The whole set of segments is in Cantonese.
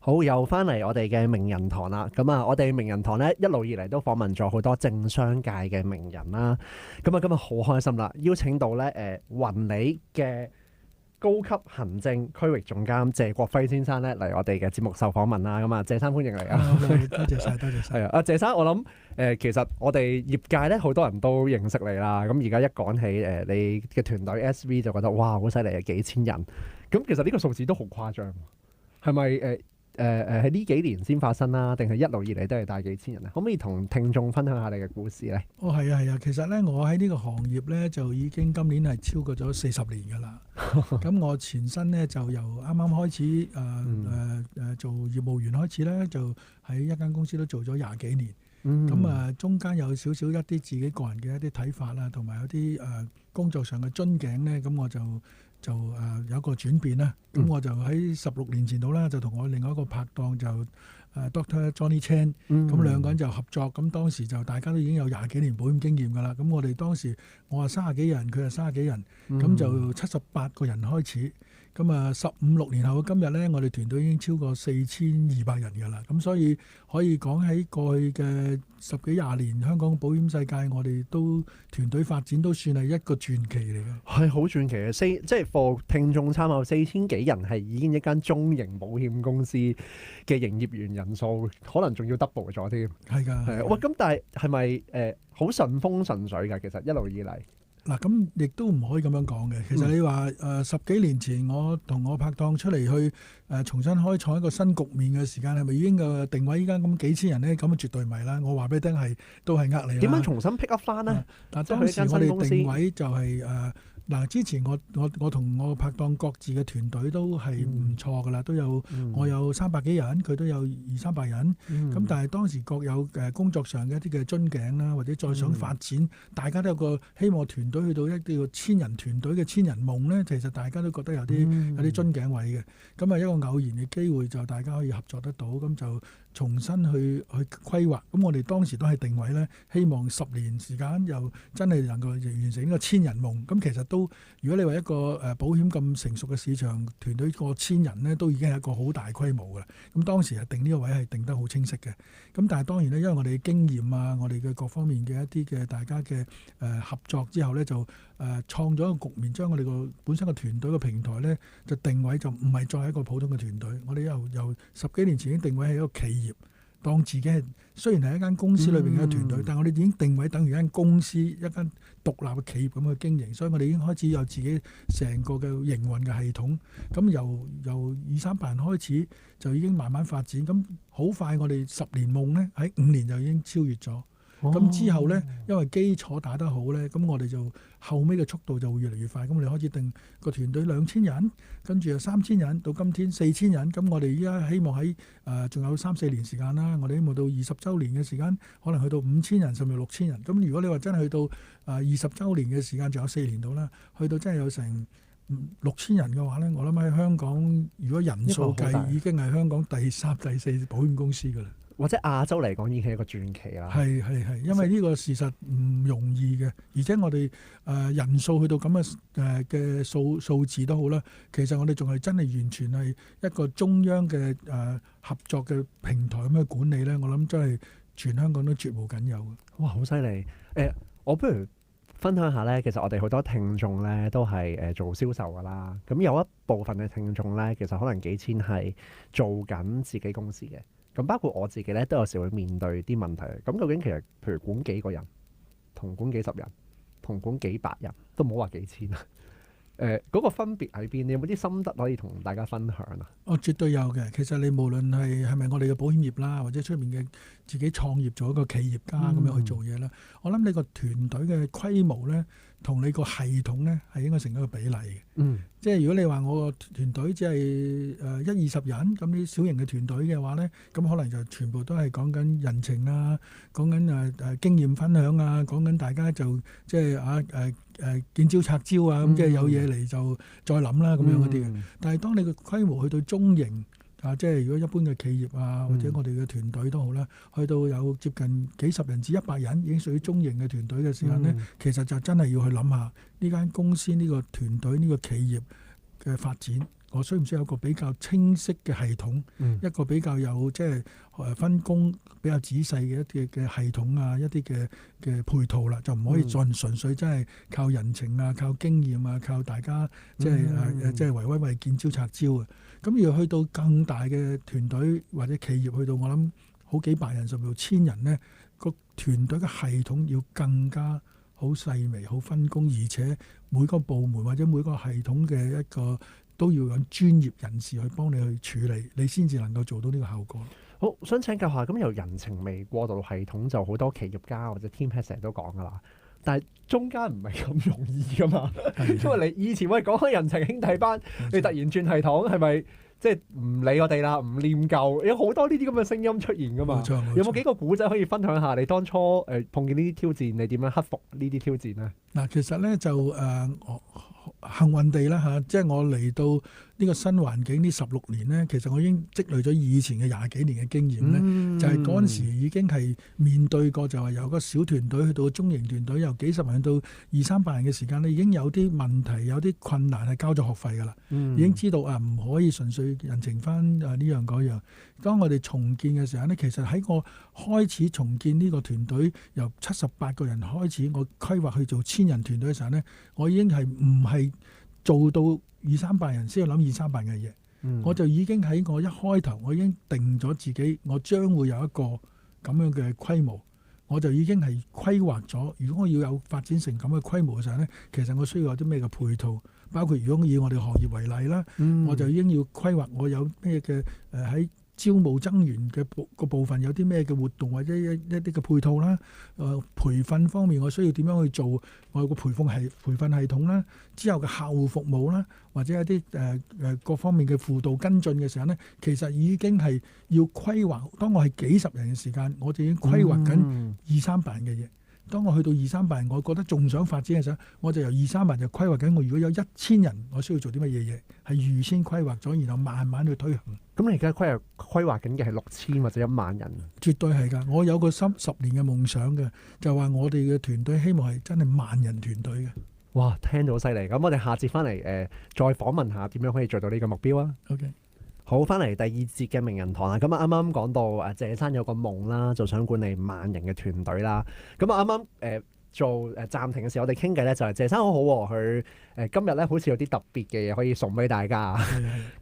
好，又翻嚟我哋嘅名人堂啦。咁啊，我哋名人堂咧一路以嚟都訪問咗好多政商界嘅名人啦。咁啊，今日好開心啦，邀請到咧雲理嘅高級行政區域總監謝國輝先生咧嚟我哋嘅節目受訪問啦。咁啊，謝生歡迎嚟啊！多謝晒，多謝晒。係啊，阿謝生，我諗其實我哋業界咧好多人都認識你啦。咁而家一講起你嘅團隊 SV 就覺得哇好犀利啊，幾千人。咁其實呢個數字都好誇張，係咪喺呢幾年先發生啦，定係一路以嚟都係大幾千人啊？可唔可以同聽眾分享下你嘅故事咧？哦，係啊，係啊，其實咧，我喺呢個行業咧就已經今年係超過咗40年㗎啦。咁我前身咧就由啱啱開始做業務員開始咧，就喺一間公司都做咗20幾年。咁中間有少少一啲自己個人嘅一啲睇法啦，同埋有啲工作上嘅樽頸咧，咁我就有個轉變啦。咁我就喺16年前度啦，就同我另外一個拍檔就Dr. Johnny Chan，咁兩個人就合作。咁當時就大家都已經有20幾年保險經驗㗎啦。咁我哋當時我話30幾人，佢係30幾人，咁就78個人開始。咁15、16年後嘅今日咧，我哋團隊已經超過4200人㗎啦。咁所以可以講喺過去嘅10幾20年，香港保險世界我哋都團隊發展都算係一個傳奇嚟嘅。係好傳奇嘅，即係課聽眾參考4000幾人係已經一間中型保險公司嘅營業員人數，可能仲要 double 咗添。係㗎。係喂，咁但係係咪好順風順水㗎？其實一路以嚟。嗱，咁亦都唔可以咁樣講嘅。其實你話10幾年前我同我拍檔出嚟去重新開創一個新局面嘅時間，係咪已經個定位依家咁幾千人咧？咁絕對唔係啦。我話俾你聽係都係呃你啦。點樣重新 pick up 翻呢？但當時我哋定位就係之前我同我拍檔各自嘅團隊都係唔錯噶啦，都有我有300幾人，佢都有200-300人。咁但係當時各有工作上嘅一啲嘅樽頸啦，或者再想發展，大家都有個希望團隊去到一啲個千人團隊嘅千人夢咧。其實大家都覺得有啲樽頸位嘅。咁一個偶然嘅機會就大家可以合作得到，咁就重新去規劃。咁我哋當時都係定位咧，希望10年時間又真係能夠完成呢個千人夢。咁其實都如果你話一個保險咁成熟嘅市場，團隊過千人咧，都已經係一個好大規模㗎啦。咁當時係定呢個位係定得好清晰嘅。咁但係當然咧，因為我哋嘅經驗啊，我哋嘅各方面嘅一啲嘅大家嘅合作之後咧，就創咗一個局面，將我哋個本身個團隊嘅平台咧，就定位就唔係再係一個普通嘅團隊。我哋由10幾年前已經定位係一個企業，當自己係雖然係一間公司裏邊嘅一個團隊，但係我哋已經定位等於一間公司，一間獨立嘅企業咁去經營。所以我哋已經開始有自己成個嘅營運嘅系統。咁由200-300人開始，就已經慢慢發展。咁好快，我哋10年夢咧喺5年就已經超越咗。咁之後咧，因為基礎打得好咧，咁我哋就後尾嘅速度就會越嚟越快。咁我哋開始定個團隊2000人，跟住又3000人，到今天4000人。咁我哋依家希望喺仲有3-4年時間啦。我哋希望到20週年嘅時間，可能去到5000人，甚至6000人。咁如果你話真係去到20週年嘅時間，仲有4年到啦，去到真係有成6000人嘅話咧，我諗喺香港，如果人數計，已經係香港第3、第4保險公司㗎啦。或者亞洲嚟講已經係一個傳奇啦。係，因為呢個事實唔容易嘅，而且我哋人數去到咁嘅數字都好啦。其實我哋仲係真係完全係一個中央嘅合作嘅平台咁嘅管理咧。我諗真係全香港都絕無僅有嘅。哇，好犀利！我不如分享下咧，其實我哋好多聽眾咧都係做銷售噶啦。咁有一部分嘅聽眾咧，其實可能幾千係做緊自己公司嘅。咁包括我自己咧，都有時會面對啲問題。咁究竟其實，譬如管幾個人，同管幾十人，同管幾百人，都唔好話幾千啊。嗰個分別喺邊？你有冇啲心得可以同大家分享啊？絕對有嘅。其實你無論係咪我哋嘅保險業啦，或者出面嘅自己創業做一個企業家咁樣去做嘢啦，我諗你個團隊嘅規模咧，同你個系統咧係應該成一個比例嘅。即係如果你話我個團隊只係10-20人，咁啲小型嘅團隊嘅話咧，咁可能就全部都係講緊人情啊，講緊經驗分享啊，講緊大家就即係見招拆招啊，咁即係有嘢嚟就再諗啦咁樣嗰啲嘅。但係當你個規模去到中型即係如果一般嘅企業啊，或者我哋嘅團隊都好啦，去到有接近幾十人至100人，已經屬於中型嘅團隊嘅時間咧，其實就真係要去諗下呢間公司呢個團隊呢個企業嘅發展，我需唔需要一個比較清晰嘅系統，一個比較有即係分工比較仔細嘅一啲嘅系統啊，一啲嘅配套啦，就唔可以純粹真係靠人情啊、靠經驗啊、靠大家即係即係圍威喂見招拆招啊。咁要去到更大嘅團隊或者企業，去到我諗好幾百人甚至到千人呢，個團隊嘅系統要更加好細微、好分工，而且每個部門或者每個系統嘅一個都要有專業人士去幫你去處理，你先至能夠做到呢個效果。好，想請教下，咁由人情味過渡系統就好多企業家或者 team head 成日都講噶啦，但係中間唔係咁容易噶嘛，因為你以前喂講開人情兄弟班，你突然轉系統，係咪即係唔理我哋啦，唔念舊，有好多呢啲咁嘅聲音出現噶嘛？有冇幾個古仔可以分享下？你當初碰見呢啲挑戰，你點樣克服呢啲挑戰呢？嗱，其實咧就幸運地啦嚇，即係我嚟到呢個新環境呢16年呢，其實我已經積累咗以前嘅20幾年嘅經驗呢，就係嗰陣時已經係面對過，就係由個小團隊去到中型團隊，由幾十人到200-300人嘅時間咧，已經有啲問題、有啲困難係交咗學費㗎啦，已經知道唔可以純粹人情返呢樣嗰樣。當我哋重建嘅時候呢，其實喺我開始重建呢個團隊，由78個人開始，我規劃去做1000人團隊嘅時候呢，我已經係唔係做到200-300人先去諗200-300人嘅嘢，我就已經喺我一開頭，我已經定咗自己，我將會有一個咁樣嘅規模，我就已經係規劃咗。如果我要有發展成咁嘅規模嘅時候呢，其實我需要有啲咩嘅配套，包括如果以我哋行業為例啦，我就已經要規劃我有咩嘅喺招募增員嘅個部分有啲咩嘅活動或者一啲嘅配套啦，培訓方面我需要點樣去做，我有個培訓系統啦，之後嘅客戶服務啦，或者一啲各方面嘅輔導跟進嘅時候呢，其實已經係要規劃。當我係幾十人嘅時間，我就已經規劃緊200-300人嘅嘢。當我去到200-300人，我覺得仲想發展嘅時候，我就由200-300人就規劃緊。我如果有1000人，我需要做啲乜嘢嘢，係預先規劃咗，然後慢慢去推行。咁你而家規劃緊嘅係6000或者10000人？絕對係㗎，我有個10年嘅夢想嘅，就話我哋嘅團隊希望係真係10000人團隊嘅。哇，聽到好犀利！咁我哋下節翻嚟再訪問下點樣可以做到呢個目標啊。OK。好，翻嚟第二節嘅名人堂啦。咁啱啱講到謝生有個夢啦，就想管理10000人嘅團隊啦。咁啱啱做暫停嘅時候，我哋傾偈咧就係謝生好好喎，佢今日咧好似有啲特別嘅嘢可以送俾大家。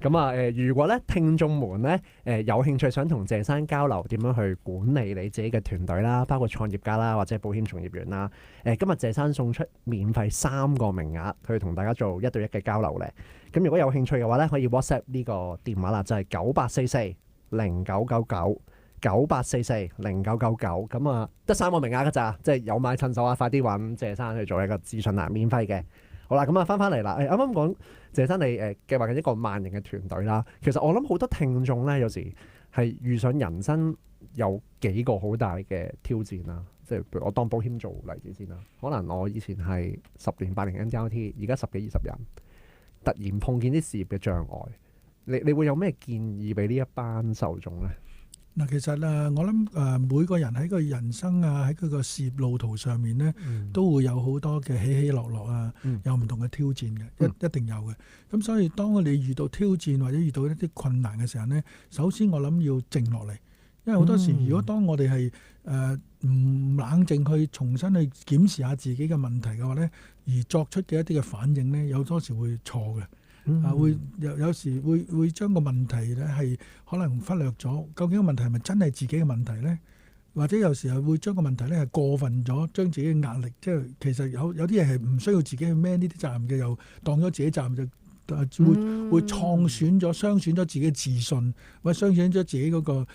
咁啊如果咧聽眾們咧有興趣想同謝生交流點樣去管理你自己嘅團隊啦，包括創業家啦或者保險從業員啦，今日謝生送出免費3個名額去同大家做1對1嘅交流咧。咁如果有興趣嘅話咧，可以 WhatsApp 呢個電話啦，就係98440999。98440999，咁啊得3個名額㗎咋，即係有買趁手啊！快啲揾謝生去做一個諮詢啦，免費嘅。好啦，咁啊翻嚟啦。啱啱講謝生你計劃緊一個10000人嘅團隊啦。其實我諗好多聽眾咧，有時係遇上人生有幾個好大嘅挑戰啦。即係譬如我當保險做例子先啦，可能我以前係10年8年 NTRT， 而家10幾20人，突然碰見啲事業嘅障礙，你會有咩建議俾呢一班受眾咧？嗱，其實我諗每個人喺個人生啊，喺佢個事業路途上面呢，都會有好多嘅起起落落啊，有唔同嘅挑戰嘅，一定有嘅。咁所以當我哋遇到挑戰或者遇到一啲困難嘅時候呢，首先我諗要靜落嚟，因為好多時如果當我哋係唔冷靜去重新去檢視下自己嘅問題嘅話呢，而作出嘅一啲嘅反應呢，有多時會錯嘅。會有時會將個問題咧係可能忽略咗，究竟個問題係咪真係自己嘅問題咧？或者有時候會將個問題咧係過分咗，將自己嘅壓力，即係其實有啲嘢係唔需要自己去孭呢啲責任嘅，又當咗自己責任就會創損咗、傷損咗自己嘅自信，或者傷損咗自己嗰個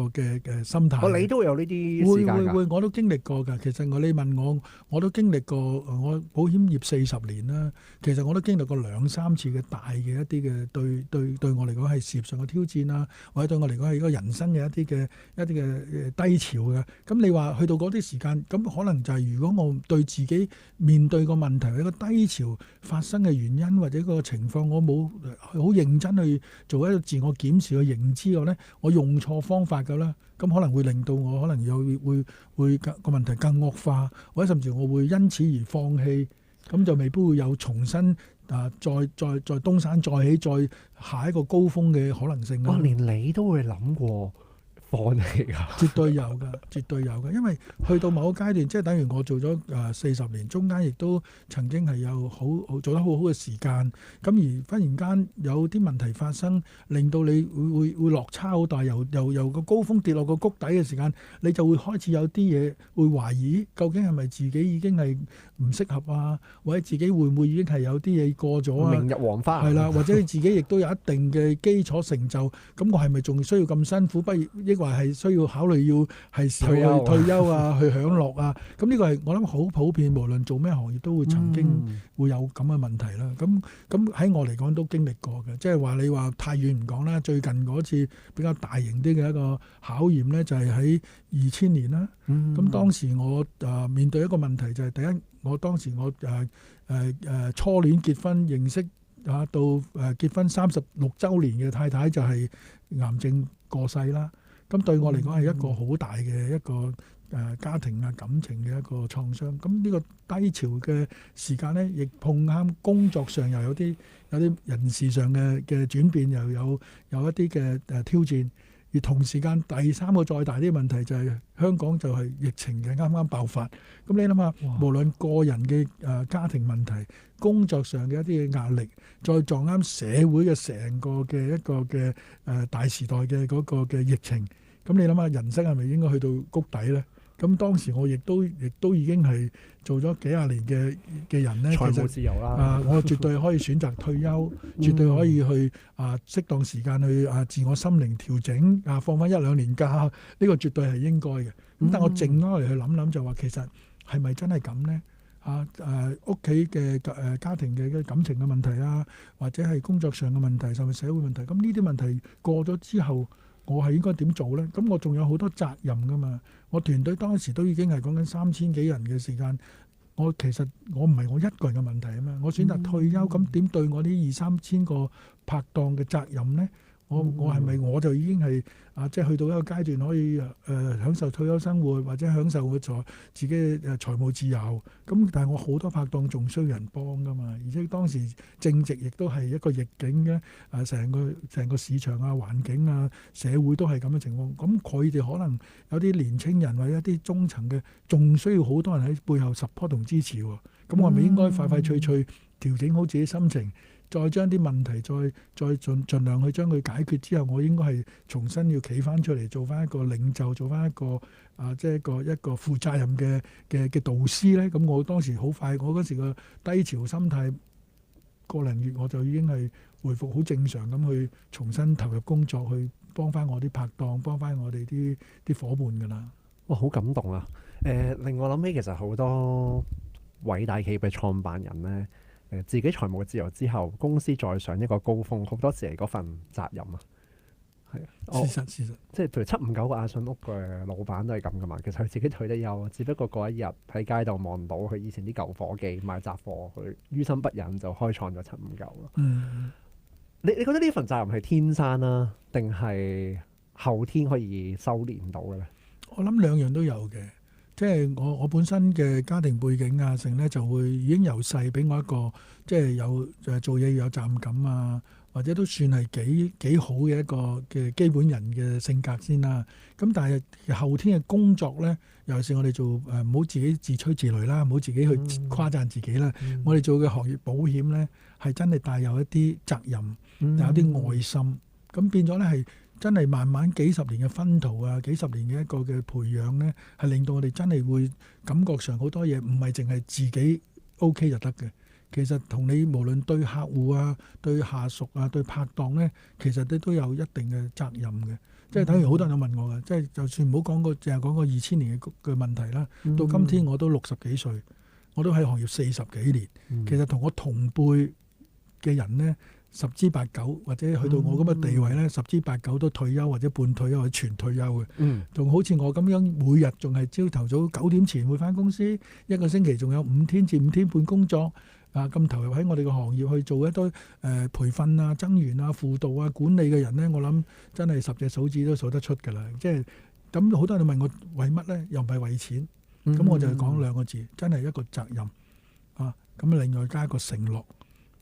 嘅心態。你都會有呢啲時間㗎？會，我都經歷過㗎。其實你問我都經歷過。我保險業40年啦，其實我都經歷過2-3次嘅大嘅一啲嘅對我嚟講係事業上嘅挑戰啦，或者對我嚟講係一個人生嘅一啲嘅低潮嘅。咁你話去到嗰啲時間，咁可能就係如果我對自己面對個問題一個低潮發生嘅原因或者個情況，我冇好認真去做一個自我檢視去認知嘅咧，我用錯方法㗎啦，咁可能會令到我可能會個問題更惡化，或者甚至我會因此而放棄，咁就未必會有重新再東山再起，再下一個高峰嘅可能性啦。連你都會諗過放棄㗎？絕對有㗎，絕對有㗎。因為去到某個階段，即係等於我做咗40年，中間亦都曾經係有做得好好嘅時間。咁而忽然間有啲問題發生，令到你會落差好大，由個高峰跌落個谷底嘅時間，你就會開始有啲嘢會懷疑，究竟係咪自己已經係唔適合啊？或者自己會唔會已經係有啲嘢過咗啊？明日黃花係啦，或者你自己亦都有一定嘅基礎成就，咁我係咪仲需要咁辛苦？不如抑或係需要考慮要係時候去退休啊，去享樂啊？咁呢個係我諗好普遍，無論做咩行業都會曾經會有咁嘅問題啦。咁喺我嚟講都經歷過嘅，即係話你話太遠唔講啦。最近嗰次比較大型啲嘅一個考驗咧，就係喺2000年啦。咁當時我面對一個問題就係第一，我當時我初戀結婚認識到結婚36週年嘅太太就係癌症過世啦。咁對我嚟講係一個好大嘅一個家庭啊感情嘅一個創傷。咁呢個低潮嘅時間咧，亦碰啱工作上又有啲人事上嘅轉變，又有一啲嘅挑戰。而同時間第三個再大啲問題就係香港就係疫情嘅啱啱爆發。咁你諗下，無論個人嘅家庭問題、工作上嘅一啲嘅壓力，再撞啱社會嘅成個嘅一個嘅大時代嘅嗰個嘅疫情，咁你諗下人生係咪應該去到谷底咧？咁當時我亦都已經係做咗幾廿年嘅人咧，財務自由啦。我絕對可以選擇退休，絕對可以去適當時間去自我心靈調整，放翻1-2年假，呢個絕對係應該嘅。咁但我靜落嚟去諗諗，就話其實係咪真係咁咧？屋企嘅家庭嘅感情嘅問題啊，或者係工作上嘅問題，甚至社會問題，咁呢啲問題過咗之後，我係應該點做呢？咁我仲有好多責任噶嘛。我團隊當時都已經係講緊3000幾人嘅時間，其實我唔係我一個人嘅問題啊嘛。我選擇退休，咁點對我呢2-3千個拍檔嘅責任呢？我係咪我就已經係即係去到一個階段可以享受退休生活，或者享受自己嘅財務自由？咁但係我好多拍檔仲需要人幫噶嘛，而且當時正值亦都係一個逆境嘅成個市場啊、環境啊、社會都係咁嘅情況。咁佢哋可能有啲年青人或者一啲中層嘅，仲需要好多人喺背後 support 同支持喎。咁我係咪應該快脆調整好自己心情？再將啲問題再盡量去將佢解決之後，我應該係重新要企翻出嚟，做翻一個領袖，做翻一個即係一個負責任嘅導師咧。咁我當時好快，我嗰時個低潮心態個零月我就已經係回復好正常咁去重新投入工作，去幫翻我啲拍檔，幫翻我哋啲伙伴㗎啦。哇！好感動啊！令我諗起其實好多偉大企業嘅創辦人咧。自己財務自由之後，公司再上一個高峰，好多時係嗰份責任啊。係事實，即係譬如759個亞信屋嘅老闆都係咁噶嘛。其實佢自己退得休，只不過嗰一日喺街度望到佢以前啲舊夥計賣雜貨，佢於心不忍就開創咗759咯。你覺得呢份責任係天生啦，定係後天可以修練到嘅咧？我諗兩樣都有嘅。即係我本身嘅家庭背景啊，成咧就會已經由細俾我一個即係有做嘢有責任感啊，或者都算係幾好嘅一個嘅基本人嘅性格先啦。咁但係後天嘅工作咧，尤其是我哋做唔好自己自吹自擂啦，唔好自己去誇讚自己啦。我哋做嘅行業保險咧，係真係帶有一啲責任，有啲愛心，咁變咗咧係。真係慢慢幾十年嘅薰陶啊，幾十年嘅一個嘅培養呢，係令到我哋真係會感覺上好多嘢唔係淨係自己 OK 就得嘅。其實同你無論對客戶啊、對下屬啊、對拍檔呢，其實都有一定嘅責任嘅。即係等於好多人都問我嘅，即係就算唔好講過，淨係講過2000年嘅問題啦。到今天我都60幾歲，我都喺行業40幾年。其實同我同輩嘅人呢。10之8九，或者去到我咁嘅地位咧，10之8九都退休或者半退休或者全退休嘅。仲好似我咁樣，每日仲係朝頭早9點前會返公司，一個星期仲有5天至5天半工作。咁投入喺我哋個行業去做一堆培訓啊、增員啊、輔導啊、管理嘅人咧，我諗真係10隻手指都數得出㗎啦。即係咁，好多人問我為乜咧？又唔係為錢。咁我就係講2個字，真係一個責任啊。咁另外加一個承諾。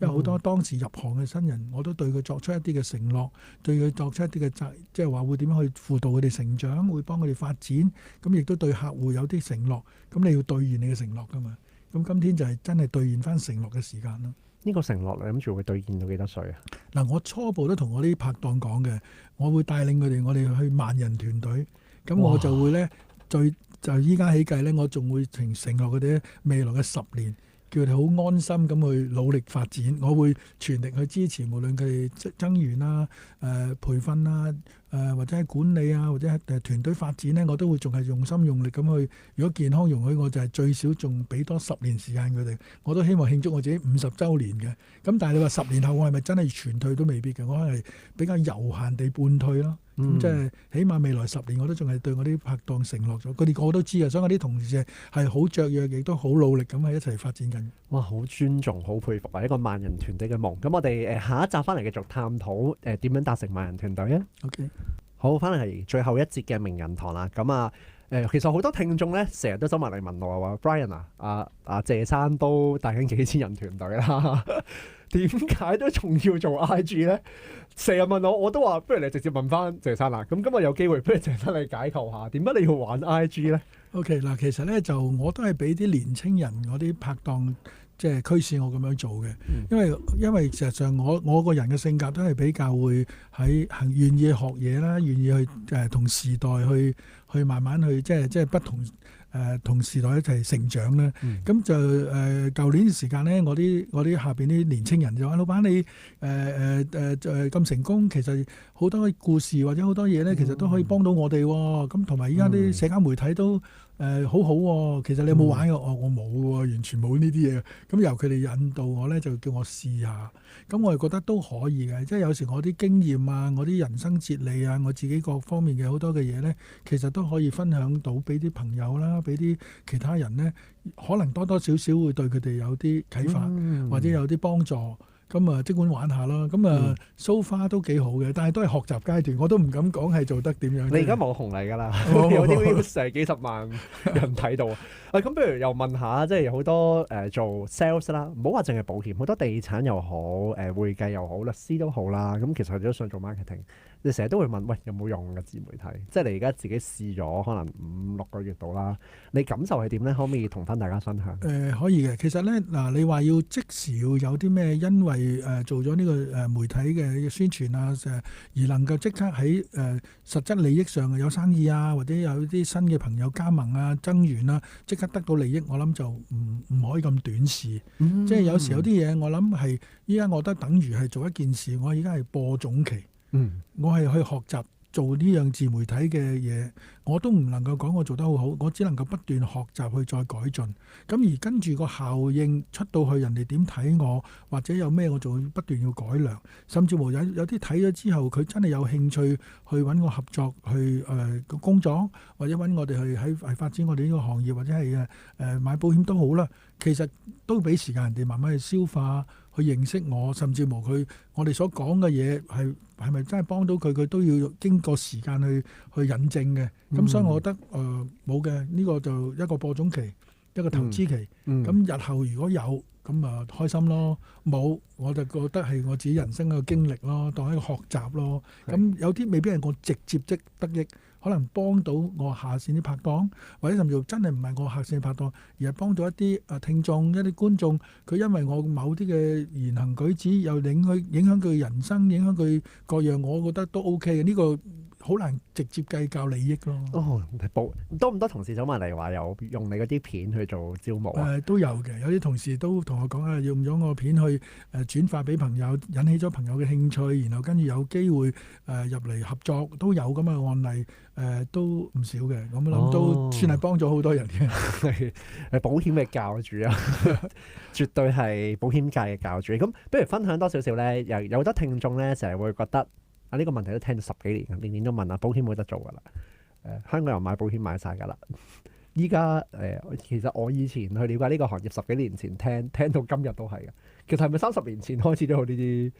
因為好多當時入行嘅新人，我都對佢作出一啲嘅承諾，對佢作出一啲嘅即係話會點樣去輔導佢哋成長，會幫佢哋發展，咁亦都對客戶有啲承諾，咁你要兌現你嘅承諾噶嘛。咁今天就係真係兌現翻承諾嘅時間咯。呢個承諾你諗住會兌現到幾多歲啊？嗱，我初步都同我啲拍檔講嘅，我會帶領佢哋，我哋去萬人團隊，咁我就會咧，就依家起計咧，我仲會承諾佢哋咧未來嘅10年，叫佢哋好安心咁去努力發展。我會全力去支持，無論佢哋增員啦、培訓啦、或者係管理啊，或者係團隊發展咧，我都會仲係用心用力咁去。如果健康容許，我就係最少仲俾多10年時間佢哋。我都希望慶祝我自己50週年嘅。咁但係你話10年後我係咪真係全退都未必嘅？我係比較悠閒地半退咯。咁即係起碼未來10年我都仲係對我啲拍檔承諾咗。佢哋個個都知啊，所以我啲同事係好雀躍，亦都好努力咁喺一齊發展緊。哇！好尊重，好佩服啊！一個萬人團隊嘅夢。咁我哋下一集翻嚟繼續探討點樣達成萬人團隊啊。OK。好，翻嚟係最後一節嘅名人堂啦。咁啊，其實好多聽眾咧，成日都走埋嚟問我話 ，Brian 啊，謝生都帶緊幾千人團隊啦，點解都仲要做 IG 咧？成日問我，我都話不如你直接問翻謝生啦。咁今日有機會，不如謝生你解構下，點解你要玩 IG 咧？OK 嗱，其實咧就我都係俾啲年青人嗰啲拍檔。即係驅使我咁樣做嘅，因為事實上我個人嘅性格都係比較會願意學嘢啦，願意去同時代去慢慢去即係不同同時代一齊成長啦。咁就舊年時間咧，我啲下邊啲年青人就話：老闆你咁成功，其實好多故事或者好多嘢咧，其實都可以幫到我哋喎。咁同埋依家啲社交媒體都好好喎。其實你有冇玩過？我冇喎，完全冇呢啲嘢。咁由佢哋引導我咧，就叫我試下。咁我係覺得都可以嘅，即係有時我啲經驗啊，我啲人生哲理啊，我自己各方面嘅好多嘅嘢咧，其實都可以分享到俾啲朋友啦，俾啲其他人咧，可能多多少少會對佢哋有啲啟發，或者有啲幫助。咁啊，即管玩下咯。咁啊，so far都幾好嘅，但係都係學習階段，我都唔敢講係做得點樣。你而家網紅嚟㗎啦，有啲 views 係幾十萬人睇到。咁不如又問下，即係好多做 sales 啦，唔好話淨係保險，好多地產又好，會計又好，律師都好啦。咁其實佢哋都想做 marketing。你成日都會問，喂，有冇用嘅自媒體？即係你而家自己試咗可能5-6個月到啦，你感受係點咧？可唔可以同翻大家分享？可以嘅。其實咧嗱，你話要即時要有啲咩，因為做咗呢個媒體嘅宣傳啊，而能夠即刻喺實質利益上有生意啊，或者有啲新嘅朋友加盟啊、增員啊，即刻得到利益，我諗就唔可以咁短視。即係有時有啲嘢，我諗係依家我覺得等於係做一件事，我而家係播種期。我係去學習做呢樣自媒體嘅嘢，我都唔能夠講我做得好好，我只能夠不斷學習去再改進。咁而跟住個效應出到去，人哋點睇我，或者有咩我就會不斷要改良。甚至乎有啲睇咗之後，佢真係有興趣去揾我合作，去工作，或者揾我哋去喺發展我哋呢個行業，或者係買保險都好啦。其實都俾時間人哋慢慢去消化，去認識我，甚至乎我哋所講嘅嘢係咪真係幫到佢，佢都要經過時間去引證嘅。咁所以我覺得冇嘅，呢個就一個播種期，一個投資期。咁日後如果有，咁啊開心咯；冇，我就覺得係我自己人生一個經歷咯，當一個學習咯。咁有啲未必係我直接即得益。可能幫到我下線啲拍檔，或者甚至乎真係唔係我下線嘅拍檔，而係幫到一啲聽眾、一啲觀眾，佢因為我某啲嘅言行舉止，又影響佢人生，影響佢各樣，我覺得都 OK 嘅。呢個好難直接計較利益咯。多唔多同事走埋嚟話有用你嗰啲片去做招募啊？都有嘅，有啲同事都同我講啊，用咗我片去轉發俾朋友，引起咗朋友嘅興趣，然後跟住有機會入嚟合作，都有咁嘅案例。都唔少嘅，咁諗都算係幫咗好多人嘅。係保險嘅教主啊，絕對係保險界嘅教主。咁不如分享多少少咧？有好多聽眾咧，成日會覺得呢個問題都聽咗10幾年，年年都問啊，保險冇得做噶啦。香港人買保險買晒噶啦。依家其實我以前去了解呢個行業10幾年前聽到今日都係嘅。其實係咪30年前開始都有呢啲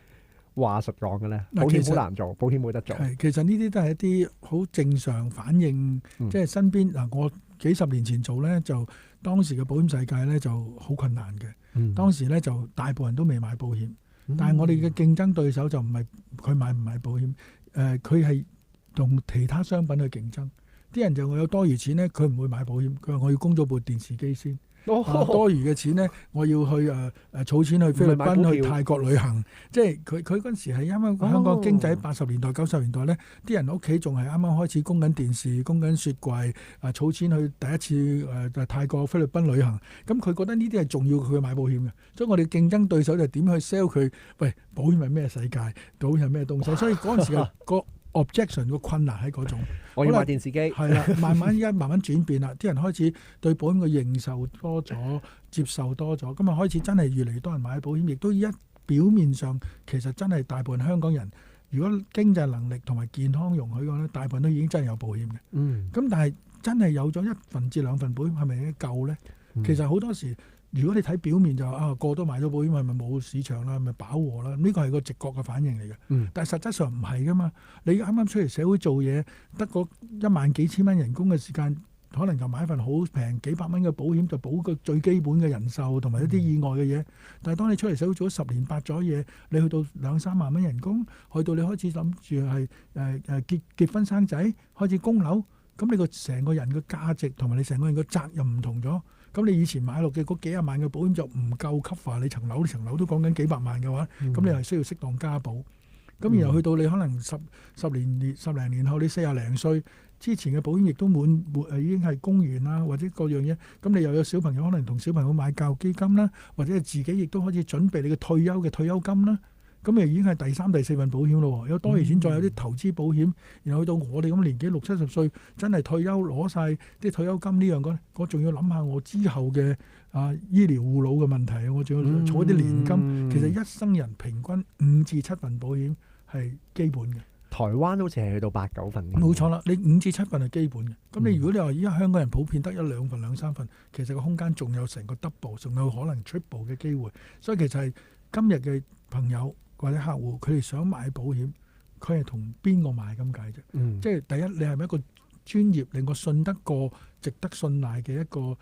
話術講嘅咧？保險好難做，保險冇得做。其實呢啲都係一啲好正常反應，即係身邊嗱，我幾十年前做咧，就當時嘅保險世界咧就好困難嘅。當時咧就大部分人都未買保險，但係我哋嘅競爭對手就唔係佢買唔買保險，佢係同其他商品去競爭。啲人就我有多餘錢咧，佢唔會買保險，佢話我要供咗部電視機先。多餘嘅錢咧，我要去儲錢去菲律賓、去泰國旅行。即係佢嗰陣時係啱啱香港經濟80年代、90年代咧，啲人屋企仲係啱啱開始供緊電視、供緊雪櫃，儲錢去第一次泰國、菲律賓旅行。咁佢覺得呢啲係重要，佢買保險嘅。所以我哋競爭對手就點去 sell 佢？喂，保險係咩世界？保險係咩東西？所以嗰陣時個objection 個困難喺嗰種，我要買電視機，係啦，依家慢慢轉變啦，啲人開始對保險嘅認受多咗，接受多咗，咁啊開始真係越嚟越多人買保險，亦都表面上其實真係大部分香港人，如果經濟能力同埋健康容許嘅咧，大部分都已經真係有保險嘅。咁但係真係有咗1份至2份保險係咪已經夠咧？其實好多時。如果你睇表面就個個都買咗保險，係咪冇市場啦？係咪飽和啦？呢個係個直覺嘅反應嚟嘅。但係實質上唔係噶嘛。你啱啱出嚟社會做嘢，得個1萬幾千蚊人工嘅時間，可能就買一份好平幾百蚊嘅保險，就保個最基本嘅人壽同埋一啲意外嘅嘢。但係當你出嚟社會做咗10年8咗嘢，你去到2、3萬蚊人工，去到你開始諗住係結婚生仔，開始供樓，咁你個成個人嘅價值同埋你成個人嘅責任唔同咗。咁你以前買落嘅嗰幾廿萬嘅保險就唔夠 cover你層樓都講緊幾百萬嘅話，咁你係需要適當加保。咁然後去到你可能十零年後，你40零歲之前嘅保險亦都已經係供完啦，或者各樣嘢。咁你又有小朋友，可能同小朋友買教育基金啦，或者係自己亦都開始準備你嘅退休嘅退休金啦。咁又已經係第3、第4份保險咯。有多餘錢，再有啲投資保險，然後去到我哋咁年紀60、70歲，真係退休攞晒啲退休金呢樣嗰，我仲要諗下我之後嘅醫療護老嘅問題，我仲要儲一啲年金。其實一生人平均5至7份保險係基本嘅。台灣好似係去到8、9份。冇錯啦，你5至7份係基本嘅。咁你如果你話依家香港人普遍得1、2份、2、3份，其實個空間仲有成個 double， 仲有可能 triple 嘅機會。所以其實係今日嘅朋友或者客戶，佢哋想買保險，佢係同邊個買咁解啫？即係第一，你係咪一個專業令我信得過、值得信賴嘅一個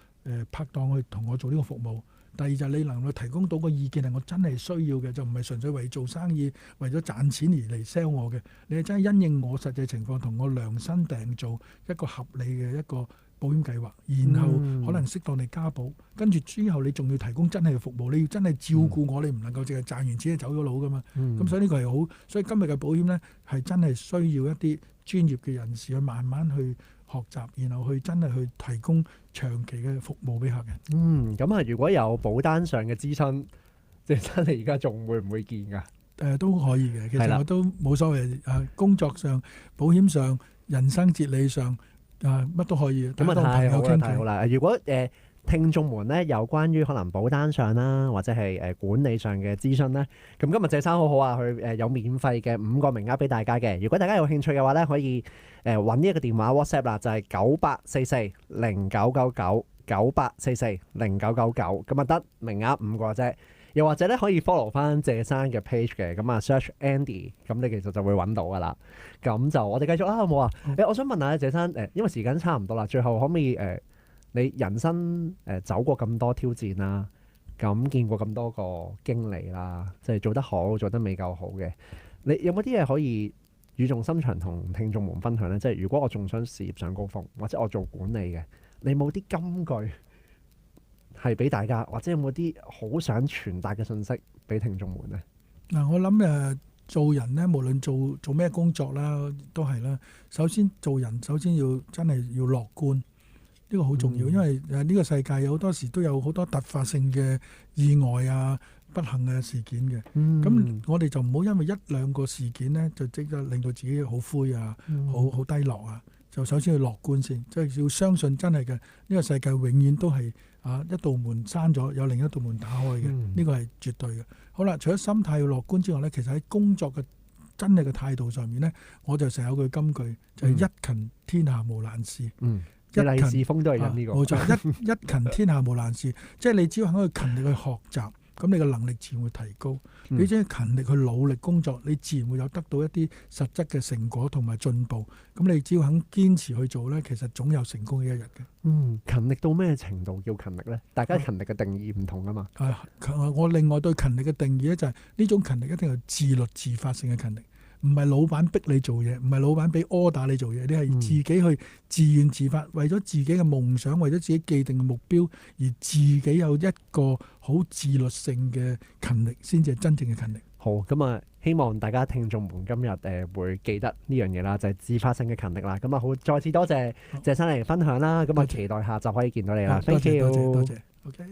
拍檔去同我做呢個服務？第二就係你能夠提供到個意見係我真係需要嘅，就唔係純粹為做生意、為咗賺錢而嚟 sell 我嘅。你係真係因應我實際情況，同我量身訂做一個合理嘅一個保險計劃，然後可能適當地加保，跟住之後你仲要提供真係嘅服務，你要真係照顧我，你唔能夠淨係賺完錢就走咗佬噶嘛。咁所以呢個係好，所以今日嘅保險呢係真係需要一啲專業嘅人士去慢慢去學習，然後去真係去提供長期嘅服務俾客人。咁啊，如果有保單上嘅諮詢，即係真係而家仲會唔會見㗎？都可以嘅，其實我都冇所謂。工作上、保險上、人生哲理上。乜都可以，咁啊太好啦！如果聽眾們咧有關於可能保單上啦，或者係管理上嘅諮詢咧，咁今日謝生好好啊，佢有免費嘅5個名額俾大家嘅。如果大家有興趣嘅話咧，可以揾呢一個電話 WhatsApp 啦，就係9844099998440999，咁啊得名額5個啫。又或者咧可以 follow 翻謝生嘅 page 嘅，咁啊 search Andy， 咁你其實就會揾到噶啦。咁就我哋繼續啦，好冇啊？我想問下謝生，因為時間差唔多啦，最後可唔可以你人生走過咁多挑戰啦，咁見過咁多個經歷啦，即係做得好，做得未夠好嘅，你有冇啲嘢可以語重心長同聽眾們分享咧？即係如果我仲想事業上高峰，或者我做管理嘅，你冇啲金句係俾大家，或者有冇啲好想傳達嘅信息俾聽眾們呢？嗱，我諗做人呢，無論做咩工作啦，都係啦。首先做人，首先要真係要樂觀，呢個好重要。因為呢個世界有好多時都有好多突發性嘅意外啊、不幸嘅事件嘅。咁我哋就唔好因為1、2個事件呢，就即刻令到自己好灰啊、好低落啊。就首先要樂觀先，即係要相信真係嘅呢個世界永遠都係一道門閂咗，有另一道門打開嘅，呢個係絕對嘅。好啦，除咗心態要樂觀之外呢，其實喺工作嘅真係嘅態度上面呢，我就成日有句金句，就係一勤天下無難事。利是風都係印呢個。冇錯，一勤天下無難事，即係你只要肯去勤力去學習，咁你嘅能力自然會提高。你將勤力去努力工作，你自然會有得到一啲實質嘅成果同埋進步。咁你只要肯堅持去做呢，其實總有成功嘅一日嘅。勤力到咩程度叫勤力呢？大家勤力嘅定義唔同啊嘛。我另外對勤力嘅定義呢，就係呢種勤力一定係自律自發性嘅勤力。唔係老闆逼你做嘢，唔係老闆俾 order 你做嘢，你係自己去自願自發，為咗自己嘅夢想，為咗自己既定嘅目標，而自己有一個好自律性嘅勤力，先至係真正嘅勤力。好，咁啊，希望大家聽眾們今日會記得呢樣嘢啦，就係自發性嘅勤力啦。咁啊，好，再次多謝謝生嚟分享啦。咁啊，期待下集可以見到你啦。多謝 Thank you。多謝。OK。